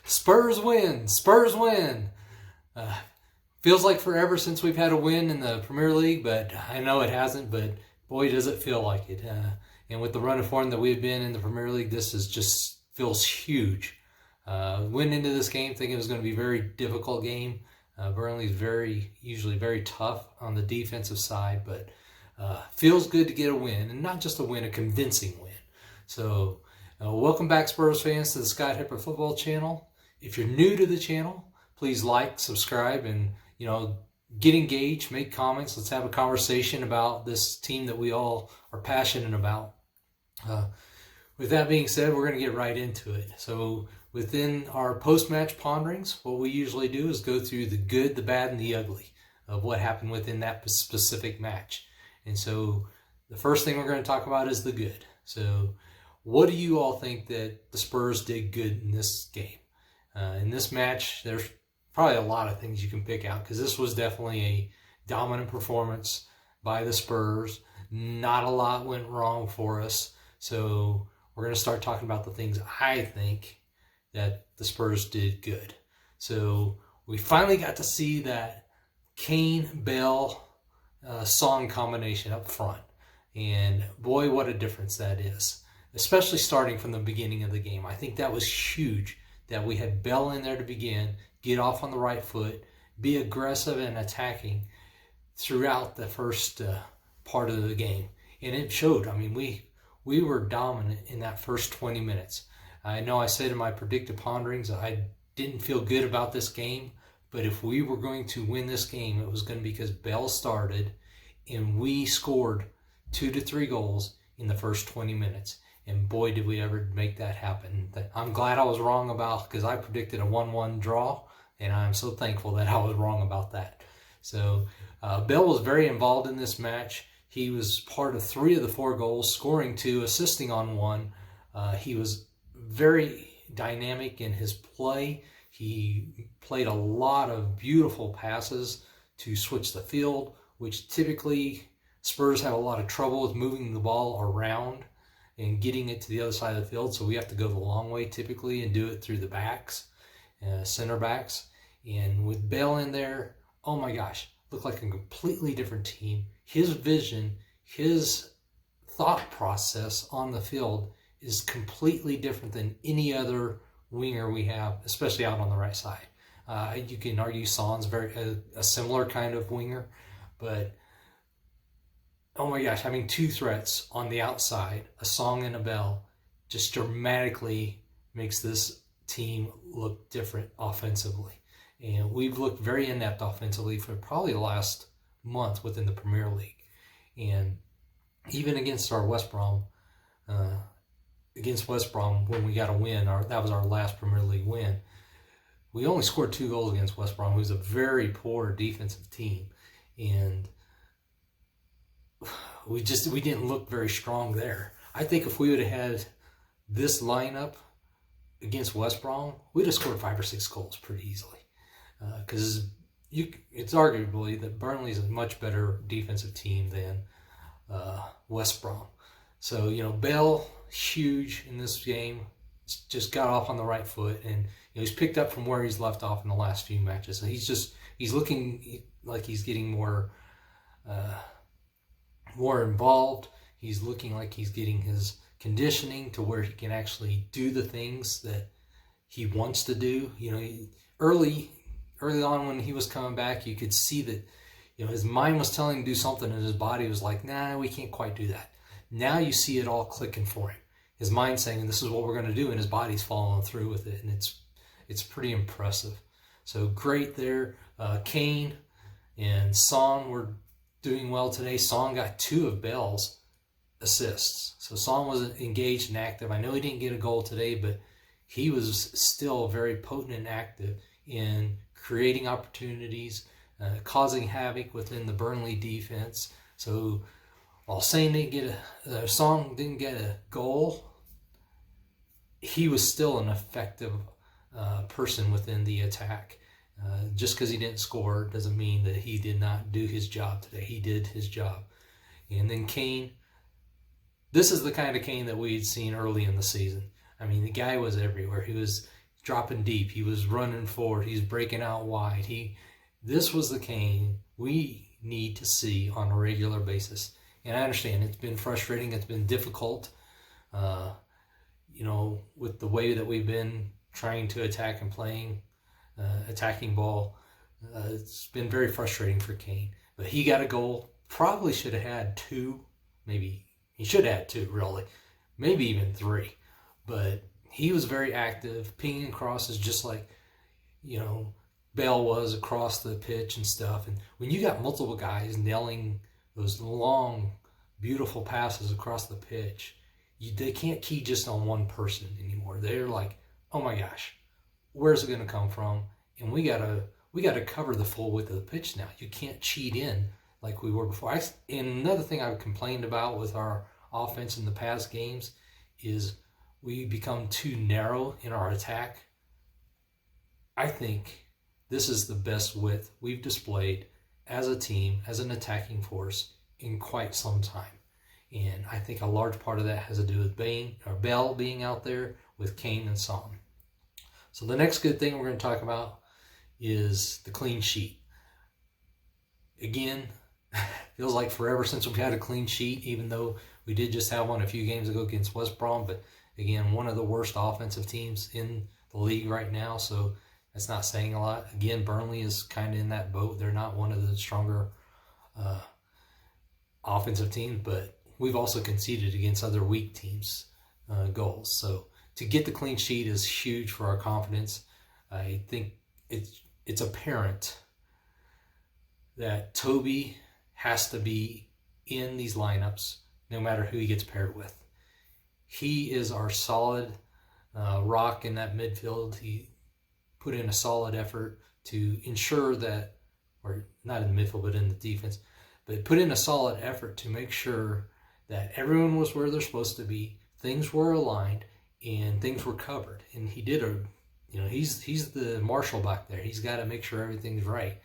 Spurs win! Spurs win! Uh, Feels like forever since we've had a win in the Premier League, but I know it hasn't, but boy, does it feel like it. And with the run of form that we've been in the Premier League, this is just feels huge. Went into this game thinking it was going to be a very difficult game. Burnley's usually very tough on the defensive side, but feels good to get a win, and not just a win, a convincing win. So welcome back, Spurs fans, to the Scott Hepler Football Channel. If you're new to the channel, please like, subscribe, and get engaged, make comments. Let's have a conversation about this team that we all are passionate about. With that being said, we're going to get right into it. So within our post-match ponderings, what we usually do is go through the good, the bad, and the ugly of what happened within that specific match. And so the first thing we're going to talk about is the good. So what do you all think that the Spurs did good in this game? In this match, there's probably a lot of things you can pick out, because this was definitely a dominant performance by the Spurs. Not a lot went wrong for us. So we're going to start talking about the things I think that the Spurs did good. So we finally got to see that Kane-Bell song combination up front. And boy, what a difference that is, especially starting from the beginning of the game. I think that was huge that we had Bell in there to begin, get off on the right foot, be aggressive and attacking throughout the first part of the game. And it showed. I mean, we were dominant in that first 20 minutes. I know I said in my predictive ponderings I didn't feel good about this game, but if we were going to win this game, it was going to be because Bell started and we scored 2 to 3 goals in the first 20 minutes. And boy, did we ever make that happen. I'm glad I was wrong about, because I predicted a 1-1 draw, and I'm so thankful that I was wrong about that. So Bell was very involved in this match. He was part of 3 of the 4 goals, scoring 2, assisting on 1. He was very dynamic in his play. He played a lot of beautiful passes to switch the field, which typically Spurs have a lot of trouble with moving the ball around and getting it to the other side of the field. So we have to go the long way typically and do it through the backs, center backs. And with Bell in there, oh my gosh, looked like a completely different team. His vision, his thought process on the field is completely different than any other winger we have, especially out on the right side. You can argue Son's a similar kind of winger, but oh my gosh, having 2 threats on the outside, a Song and a Bell, just dramatically makes this team look different offensively. And we've looked very inept offensively for probably the last month within the Premier League. And even against our West Brom, when we got a win, that was our last Premier League win, we only scored 2 goals against West Brom, who's a very poor defensive team. And we didn't look very strong there. I think if we would have had this lineup against West Brom, we'd have scored 5 or 6 goals pretty easily. Because it's arguably that Burnley's a much better defensive team than West Brom. So, Bell, huge in this game, just got off on the right foot, and he's picked up from where he's left off in the last few matches. So he's looking like he's getting more involved. He's looking like he's getting his conditioning to where he can actually do the things that he wants to do. Early on when he was coming back, you could see that his mind was telling him to do something, and his body was like, nah, we can't quite do that. Now you see it all clicking for him. His mind saying, this is what we're going to do, and his body's following through with it, and it's pretty impressive. So great there. Kane and Son were doing well today. Son got 2 of Bell's assists. So Son was engaged and active. I know he didn't get a goal today, but he was still very potent and active in creating opportunities, causing havoc within the Burnley defense. So while Son didn't get a goal, he was still an effective person within the attack. Just because he didn't score doesn't mean that he did not do his job today. He did his job. And then Kane, this is the kind of Kane that we had seen early in the season. I mean, the guy was everywhere. He was dropping deep. He was running forward. He's breaking out wide. This was the Kane we need to see on a regular basis. And I understand it's been frustrating. It's been difficult, with the way that we've been trying to attack and playing, attacking ball. It's been very frustrating for Kane. But he got a goal. Probably should have had 2. Maybe he should have had 2, really. Maybe even 3. But he was very active, pinging crosses just like, Bell was across the pitch and stuff. And when you got multiple guys nailing those long, beautiful passes across the pitch, they can't key just on one person anymore. They're like, oh my gosh, where's it going to come from? And we gotta cover the full width of the pitch now. You can't cheat in like we were before. And another thing I've complained about with our offense in the past games is we become too narrow in our attack. I think this is the best width we've displayed as a team, as an attacking force, in quite some time. And I think a large part of that has to do with Bell being out there with Kane and Son. So the next good thing we're going to talk about is the clean sheet. Again, feels like forever since we've had a clean sheet, even though we did just have one a few games ago against West Brom. But again, one of the worst offensive teams in the league right now, so that's not saying a lot. Again, Burnley is kind of in that boat. They're not one of the stronger offensive teams, but we've also conceded against other weak teams goals. So to get the clean sheet is huge for our confidence. I think it's apparent that Toby has to be in these lineups no matter who he gets paired with. He is our solid rock in that midfield. He put in a solid effort to ensure that, or not in the midfield, but in the defense, but put in a solid effort to make sure that everyone was where they're supposed to be, things were aligned, and things were covered. And he did he's the marshal back there. He's got to make sure everything's right.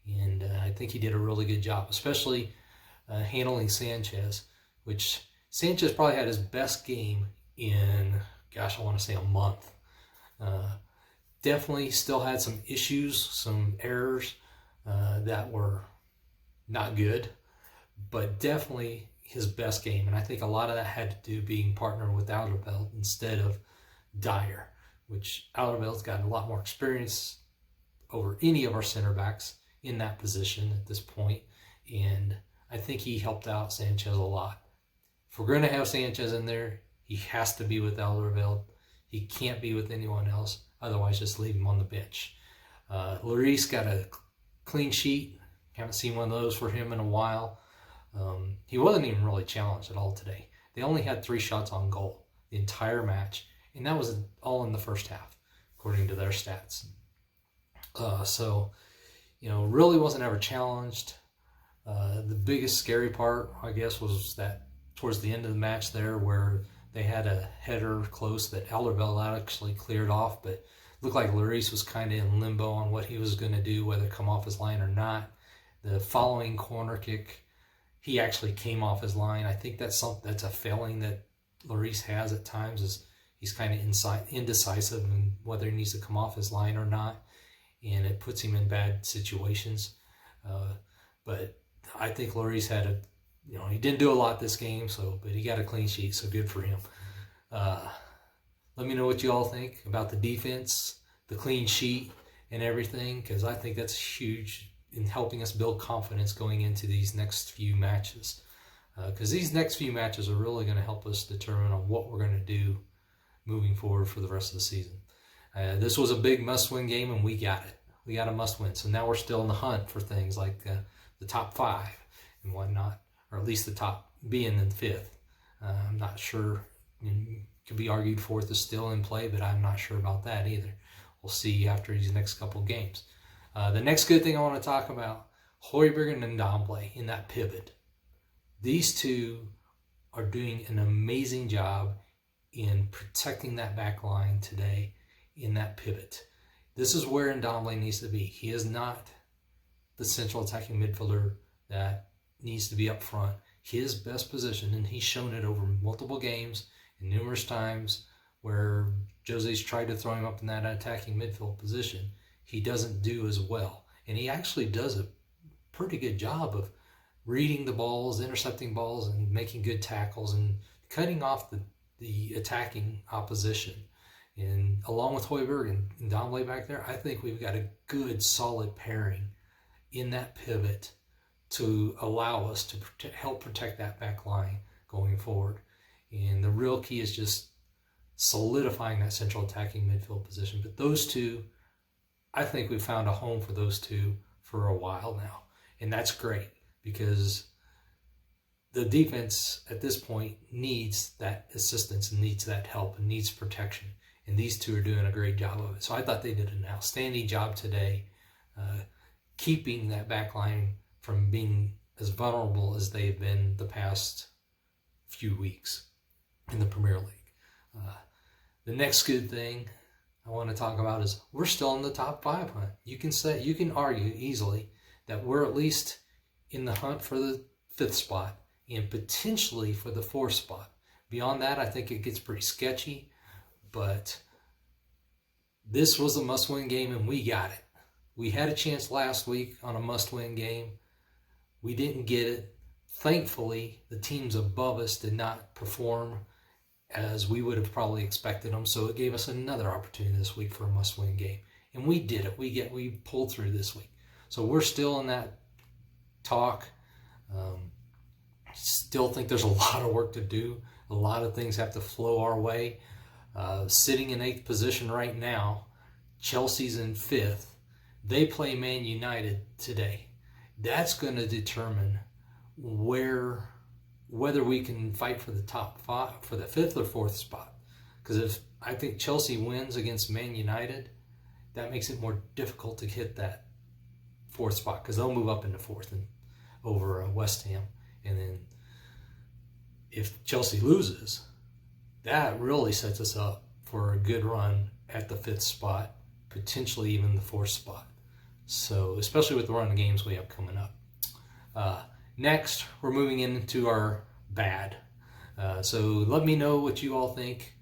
And I think he did a really good job, especially handling Sanchez, which Sanchez probably had his best game in, I want to say a month. Definitely still had some issues, some errors that were not good, but definitely his best game. And I think a lot of that had to do being partnered with Alderweireld instead of Dyer, which Alderweireld's got a lot more experience over any of our center backs in that position at this point. And I think he helped out Sanchez a lot. If we're going to have Sanchez in there, he has to be with Alderweireld. He can't be with anyone else. Otherwise, just leave him on the bench. Lloris got a clean sheet. Haven't seen one of those for him in a while. He wasn't even really challenged at all today. They only had 3 shots on goal the entire match, and that was all in the first half, according to their stats. Really wasn't ever challenged. The biggest scary part, I guess, was that towards the end of the match there where they had a header close that Alderweireld actually cleared off, but looked like Lloris was kind of in limbo on what he was going to do, whether come off his line or not. The following corner kick, he actually came off his line. I think that's a failing that Lloris has at times, is he's kind of indecisive in whether he needs to come off his line or not, and it puts him in bad situations. But I think Lloris had he didn't do a lot this game, but he got a clean sheet, so good for him. Let me know what you all think about the defense, the clean sheet, and everything, because I think that's huge in helping us build confidence going into these next few matches. Because these next few matches are really going to help us determine on what we're going to do moving forward for the rest of the season. This was a big must-win game, and we got it. We got a must-win. So now we're still in the hunt for things like the top 5 and whatnot, or at least the top being in 5th. I'm not sure. Could be argued 4th is still in play, but I'm not sure about that either. We'll see after these next couple games. The next good thing I want to talk about, Højbjerg and Ndombele in that pivot. These two are doing an amazing job in protecting that back line today in that pivot. This is where Ndombele needs to be. He is not the central attacking midfielder that needs to be up front. His best position, and he's shown it over multiple games and numerous times where Jose's tried to throw him up in that attacking midfield position, he doesn't do as well. And he actually does a pretty good job of reading the balls, intercepting balls, and making good tackles and cutting off the attacking opposition. And along with Højbjerg and Domblé back there, I think we've got a good, solid pairing in that pivot to allow us to help protect that back line going forward. And the real key is just solidifying that central attacking midfield position. But those two, I think we've found a home for those two for a while now. And that's great because the defense at this point needs that assistance and needs that help and needs protection. And these two are doing a great job of it. So I thought they did an outstanding job today keeping that back line from being as vulnerable as they've been the past few weeks in the Premier League. The next good thing I want to talk about is we're still in the top 5 hunt. You can argue easily that we're at least in the hunt for the 5th spot and potentially for the 4th spot. Beyond that, I think it gets pretty sketchy, but this was a must-win game and we got it. We had a chance last week on a must-win game. We didn't get it. Thankfully, the teams above us did not perform as we would have probably expected them, so it gave us another opportunity this week for a must-win game. And we did it. We pulled through this week. So we're still in that talk. Still think there's a lot of work to do. A lot of things have to flow our way. Sitting in 8th position right now, Chelsea's in 5th. They play Man United today. That's going to determine whether we can fight for the top 5, for the 5th or 4th spot. Because if I think Chelsea wins against Man United, that makes it more difficult to hit that 4th spot because they'll move up into 4th and over West Ham. And then if Chelsea loses, that really sets us up for a good run at the 5th spot, potentially even the 4th spot. So, especially with the run of games we have coming up. Next, we're moving into our bad. So let me know what you all think,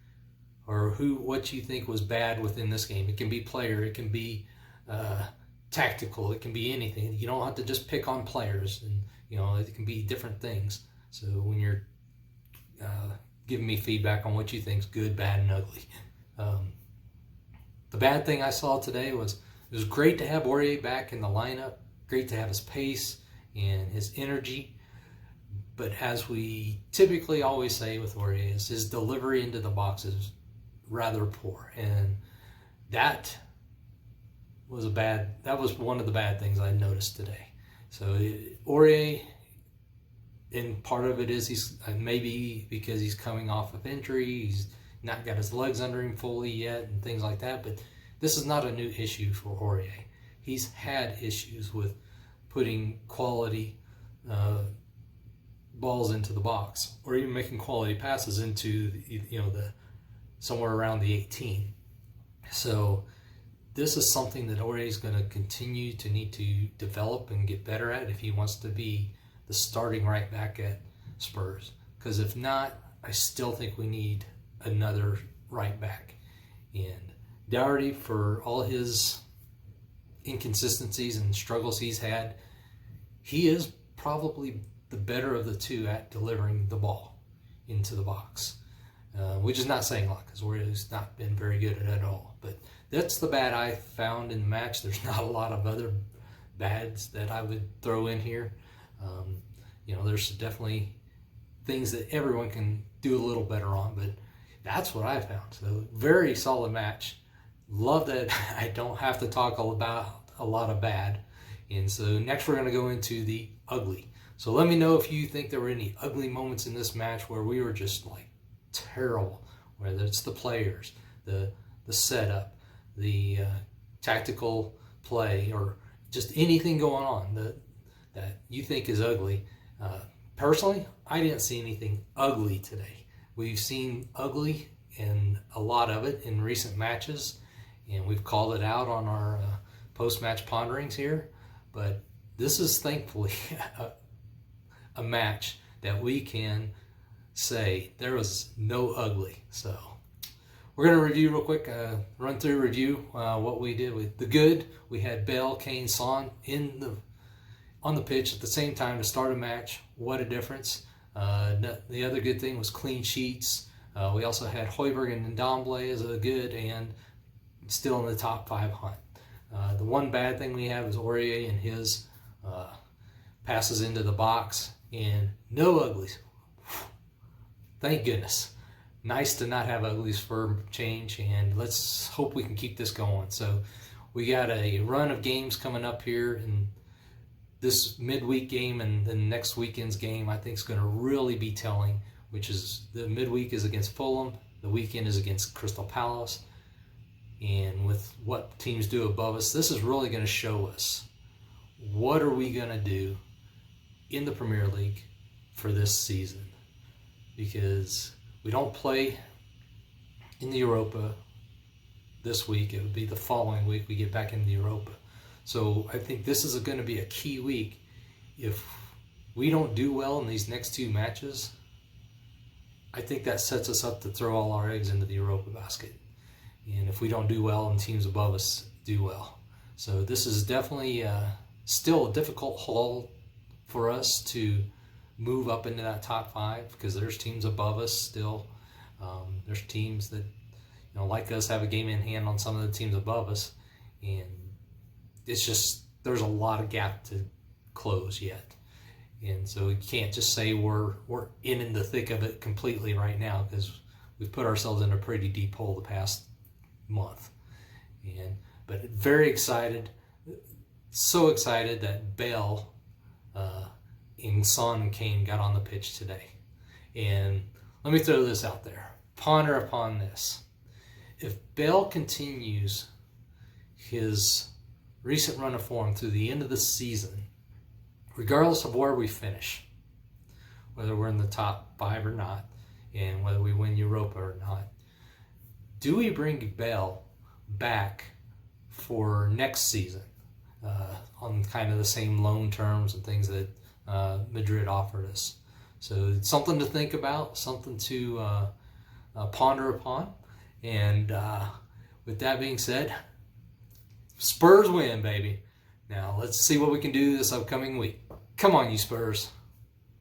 or what you think was bad within this game. It can be player, it can be tactical, it can be anything. You don't have to just pick on players, and it can be different things. So when you're giving me feedback on what you think is good, bad, and ugly. The bad thing I saw today was it was great to have Aurier back in the lineup, great to have his pace and his energy, but as we typically always say with Aurier, his delivery into the box is rather poor, and that was one of the bad things I noticed today. So Aurier, and part of it is he's maybe because he's coming off of injury, he's not got his legs under him fully yet and things like that, but this is not a new issue for Aurier. He's had issues with putting quality balls into the box, or even making quality passes into the somewhere around the 18. So this is something that Aurier is going to continue to need to develop and get better at if he wants to be the starting right back at Spurs. Because if not, I still think we need another right back. And Doherty, for all his inconsistencies and struggles he's had, he is probably the better of the two at delivering the ball into the box, which is not saying a lot because Aurier's not been very good at it at all. But that's the bad I found in the match. There's not a lot of other bads that I would throw in here. There's definitely things that everyone can do a little better on, but that's what I found. So very solid match. Love that I don't have to talk about a lot of bad. And so next we're going to go into the ugly. So let me know if you think there were any ugly moments in this match where we were just like terrible, whether it's the players, the setup, the tactical play, or just anything going on that you think is ugly. Personally, I didn't see anything ugly today. We've seen ugly in a lot of it in recent matches, and we've called it out on our post-match ponderings here. But this is thankfully a match that we can say there was no ugly. So we're going to review real quick, run through review what we did with the good. We had Bell, Kane, Son on the pitch at the same time to start a match. What a difference. The other good thing was clean sheets. We also had Højbjerg and Ndombele as a good and still in the top 5 hunt. The one bad thing we have is Aurier and his passes into the box, and no uglies. Thank goodness. Nice to not have uglies for change, and let's hope we can keep this going. So we got a run of games coming up here, and this midweek game and the next weekend's game I think is going to really be telling, which is the midweek is against Fulham, the weekend is against Crystal Palace. And with what teams do above us, this is really going to show us what are we going to do in the Premier League for this season. Because we don't play in the Europa this week. It would be the following week we get back in the Europa. So I think this is going to be a key week. If we don't do well in these next 2 matches, I think that sets us up to throw all our eggs into the Europa basket. And if we don't do well and teams above us do well. So this is definitely still a difficult haul for us to move up into that top 5, because there's teams above us still. There's teams that, like us, have a game in hand on some of the teams above us. And it's just, there's a lot of gap to close yet. And so we can't just say we're in the thick of it completely right now, because we've put ourselves in a pretty deep hole the past month. But very excited, so excited that Bell and Son and Kane got on the pitch today. And let me throw this out there. Ponder upon this. If Bell continues his recent run of form through the end of the season, regardless of where we finish, whether we're in the top 5 or not, and whether we win Europa or not, do we bring Bell back for next season on kind of the same loan terms and things that Madrid offered us? So it's something to think about, something to ponder upon. And with that being said, Spurs win, baby. Now let's see what we can do this upcoming week. Come on, you Spurs.